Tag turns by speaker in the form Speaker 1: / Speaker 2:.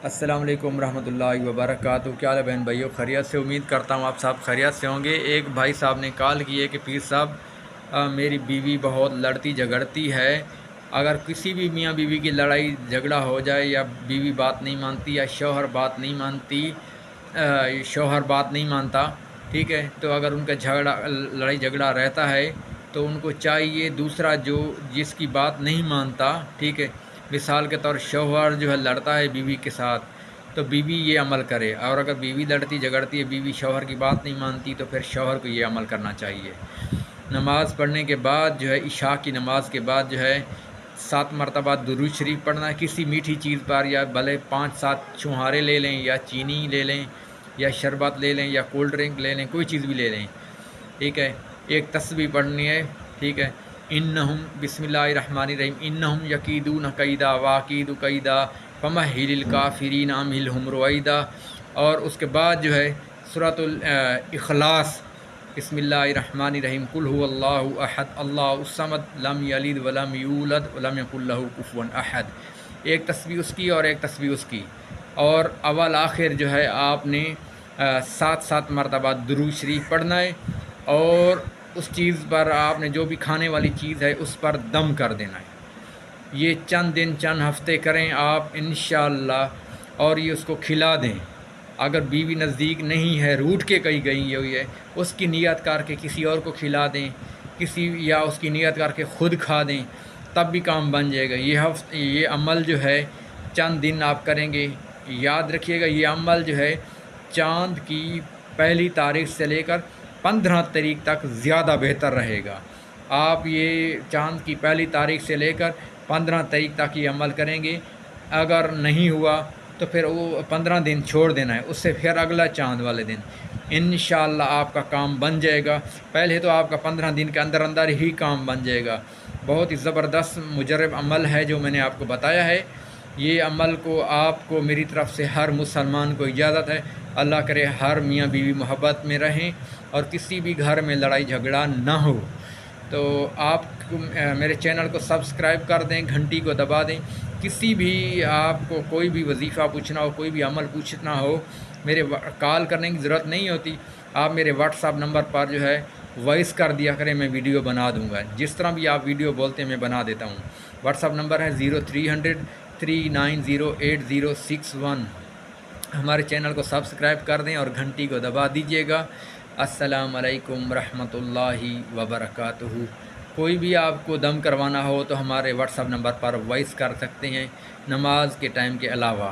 Speaker 1: السلام علیکم ورحمۃ اللہ وبرکاتہ۔ کیا حال ہے بہن بھائیو؟ خیریت سے؟ امید کرتا ہوں آپ سب خیریت سے ہوں گے۔ ایک بھائی صاحب نے کال کی ہے کہ پیر صاحب میری بیوی بہت لڑتی جھگڑتی ہے۔ اگر کسی بھی میاں بیوی کی لڑائی جھگڑا ہو جائے یا بیوی بات نہیں مانتی یا شوہر بات نہیں مانتا، ٹھیک ہے، تو اگر ان کا لڑائی جھگڑا رہتا ہے تو ان کو چاہیے دوسرا جس کی بات نہیں مانتا، ٹھیک ہے، مثال کے طور شوہر جو ہے لڑتا ہے بیوی کے ساتھ تو بیوی یہ عمل کرے، اور اگر بیوی لڑتی جھگڑتی ہے، بیوی شوہر کی بات نہیں مانتی، تو پھر شوہر کو یہ عمل کرنا چاہیے۔ نماز پڑھنے کے بعد جو ہے، عشاء کی نماز کے بعد جو ہے 7 مرتبہ درود شریف پڑھنا ہے کسی میٹھی چیز پر، یا بھلے 5-7 چھوہارے لے لیں یا چینی لے لیں یا شربت لے لیں یا کولڈ ڈرنک لے لیں، کوئی چیز بھی لے لیں، ٹھیک ہے۔ ایک تسبیح پڑھنی ہے، ٹھیک ہے، انہم بسم اللہ الرحمن الرحیم انہم یکیدون کیدا واکید کیدا فمہل الکافرین امہلہم رویدا، اور اس کے بعد جو ہے سورۃ الاخلاص، بسم اللہ الرحمن الرحیم قل هو اللہ احد اللہ الصمد لم یلد ولم یولد ولم یکن لہ کفوا احد، ایک تسبیح اس کی اور ایک تسبیح اس کی، اور اول آخر جو ہے آپ نے 7 مرتبہ درود شریف پڑھنا ہے، اور اس چیز پر آپ نے جو بھی کھانے والی چیز ہے اس پر دم کر دینا ہے۔ یہ چند دن چند ہفتے کریں آپ انشاءاللہ، اور یہ اس کو کھلا دیں۔ اگر بیوی نزدیک نہیں ہے، روٹھ کے کہیں گئی ہوئی ہے، اس کی نیت کر کے کسی اور کو کھلا دیں، یا اس کی نیت کر کے خود کھا دیں، تب بھی کام بن جائے گا۔ یہ عمل جو ہے چند دن آپ کریں گے، یاد رکھیے گا یہ عمل جو ہے چاند کی پہلی تاریخ سے لے کر 15 تاریخ تک زیادہ بہتر رہے گا۔ آپ یہ چاند کی پہلی تاریخ سے لے کر 15 تاریخ تک یہ عمل کریں گے، اگر نہیں ہوا تو پھر وہ 15 دن چھوڑ دینا ہے، اس سے پھر اگلا چاند والے دن انشاءاللہ آپ کا کام بن جائے گا۔ پہلے تو آپ کا 15 دن کے اندر اندر ہی کام بن جائے گا۔ بہت ہی زبردست مجرب عمل ہے جو میں نے آپ کو بتایا ہے۔ یہ عمل کو آپ کو میری طرف سے ہر مسلمان کو اجازت ہے۔ اللہ کرے ہر میاں بیوی محبت میں رہیں اور کسی بھی گھر میں لڑائی جھگڑا نہ ہو۔ تو آپ میرے چینل کو سبسکرائب کر دیں، گھنٹی کو دبا دیں۔ کسی بھی آپ کو کوئی بھی وظیفہ پوچھنا ہو، کوئی بھی عمل پوچھنا ہو، میرے کال کرنے کی ضرورت نہیں ہوتی، آپ میرے واٹس ایپ نمبر پر جو ہے وائس کر دیا کریں، میں ویڈیو بنا دوں گا۔ جس طرح بھی آپ ویڈیو بولتے ہیں میں بنا دیتا ہوں۔ واٹس ایپ نمبر ہے 0300 390 8061۔ ہمارے چینل کو سبسکرائب کر دیں اور گھنٹی کو دبا دیجیے گا۔ السلام علیکم ورحمۃ اللہ وبرکاتہ۔ کوئی بھی آپ کو دم کروانا ہو تو ہمارے واٹس ایپ نمبر پر وائس کر سکتے ہیں، نماز کے ٹائم کے علاوہ۔